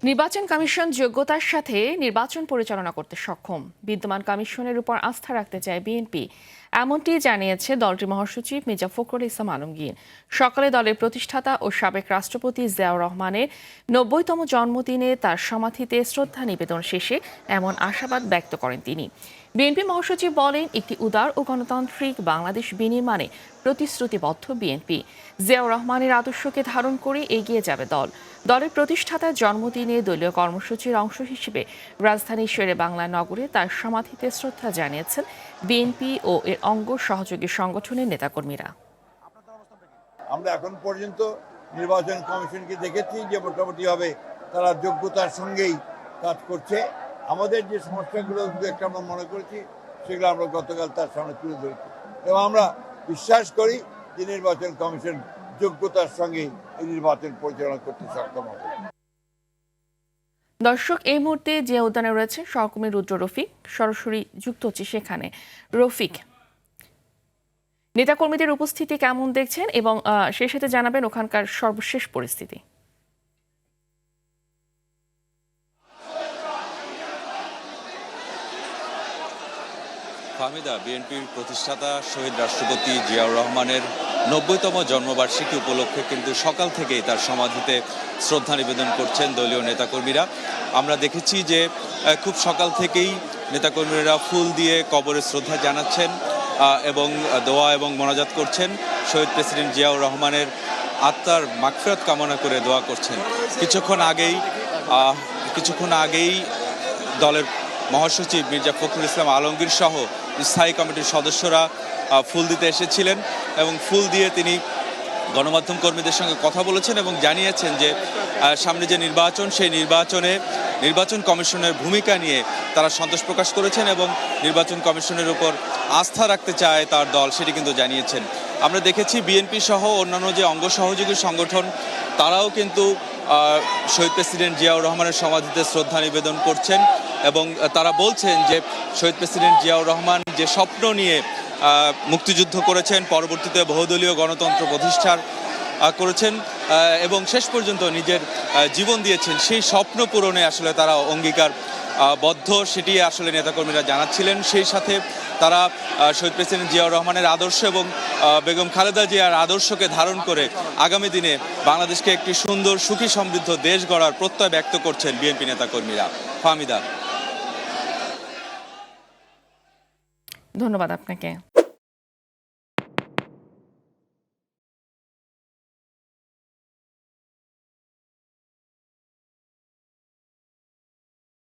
নির্বাচন কমিশন যোগ্যতার সাথে নির্বাচন পরিচালনা করতে সক্ষম। বিদ্যমান কমিশনের উপর আস্থা রাখতে চায় বিএনপি, এমনটি জানিয়েছে দলটির মহাসচিব মির্জা ফখরুল ইসলাম আলমগীর। সকালে দলের প্রতিষ্ঠাতা ও সাবেক রাষ্ট্রপতি জিয়াউর রহমানের ৯০তম জন্মদিনে তার সমাধিতে শ্রদ্ধা নিবেদন শেষে এমন আশাবাদ ব্যক্ত করেন তিনি। বিএনপি মহাসচিব বলেন, একটি উদার ও গণতান্ত্রিক বাংলাদেশ বিনির্মাণে প্রতিশ্রুতিবদ্ধ বিএনপি। জিয়াউর রহমানের আদর্শকে ধারণ করে এগিয়ে যাবে দল। দলের প্রতিষ্ঠাতার জন্মদিনে দলীয় কর্মসূচির অংশ হিসেবে রাজধানীর শেরে বাংলা নগরে তার সমাধিতে শ্রদ্ধা জানিয়েছেন বিএনপি ও এর অঙ্গ সহযোগী সংগঠনের নেতাকর্মীরা। আমরা এখন পর্যন্ত নির্বাচন কমিশনকে দেখেছি যে মোটামুটিভাবে তারা যোগ্যতার সঙ্গেই কাজ করছে। আমাদের যে সমস্যাগুলো একটা আমরা মনে করেছি সেগুলো আমরা গতকাল তার সামনে তুলে ধরেছি এবং আমরা বিশ্বাস করি যে নির্বাচন কমিশন যোগ্যতার সঙ্গে এই নির্বাচন পরিচালনা করতে সক্ষম হবে। দর্শক, এই মুহূর্তে যে উদ্যানে রয়েছে সহকর্মী রুদ্র রফিক, সরাসরি যুক্ত হচ্ছে সেখানে। রফিক, নেতাকর্মীদের উপস্থিতি কেমন দেখছেন এবং সেই সাথে জানাবেন ওখানকার সর্বশেষ পরিস্থিতি। ফাহমিদা, বিএনপির প্রতিষ্ঠাতা শহীদ রাষ্ট্রপতি জিয়াউর রহমানের ৯০তম জন্মবার্ষিকী উপলক্ষে কিন্তু সকাল থেকেই তার সমাধিতে শ্রদ্ধা নিবেদন করছেন দলীয় নেতাকর্মীরা। আমরা দেখেছি যে খুব সকাল থেকেই নেতাকর্মীরা ফুল দিয়ে কবরে শ্রদ্ধা জানাচ্ছেন এবং দোয়া এবং মোনাজাত করছেন। শহীদ প্রেসিডেন্ট জিয়াউর রহমানের আত্মার মাগফিরাত কামনা করে দোয়া করছেন। কিছুক্ষণ আগেই দলের মহাসচিব মির্জা ফখরুল ইসলাম আলমগীর সহ স্থায়ী কমিটির সদস্যরা ফুল দিতে এসেছিলেন এবং ফুল দিয়ে তিনি গণমাধ্যম কর্মীদের সঙ্গে কথা বলেছেন এবং জানিয়েছেন যে সামনে যে নির্বাচন, সেই নির্বাচন কমিশনের ভূমিকা নিয়ে তারা সন্তোষ প্রকাশ করেছেন এবং নির্বাচন কমিশনের উপর আস্থা রাখতে চায় তার দল, সেটি কিন্তু জানিয়েছেন। আমরা দেখেছি বিএনপি সহ অন্যান্য যে অঙ্গ সহযোগী সংগঠন তারাও কিন্তু শহীদ প্রেসিডেন্ট জিয়াউর রহমানের সমাধিতে শ্রদ্ধা নিবেদন করছেন এবং তারা বলছেন যে শহীদ প্রেসিডেন্ট জিয়াউর রহমান যে স্বপ্ন নিয়ে মুক্তিযুদ্ধ করেছেন, পরবর্তীতে বহুদলীয় গণতন্ত্র প্রতিষ্ঠার করেছেন এবং শেষ পর্যন্ত নিজের জীবন দিয়েছেন, সেই স্বপ্ন পূরণে আসলে তারা অঙ্গীকারবদ্ধ, সেটি আসলে নেতাকর্মীরা জানাচ্ছিলেন। সেই সাথে তারা শহীদ প্রেসিডেন্ট জিয়াউর রহমানের আদর্শ এবং বেগম খালেদা জিয়ার আদর্শকে ধারণ করে আগামী দিনে বাংলাদেশকে একটি সুন্দর, সুখী, সমৃদ্ধ দেশ গড়ার প্রত্যয় ব্যক্ত করছেন বিএনপি নেতাকর্মীরা। ফাহমিদা, ধন্যবাদ আপনাকে।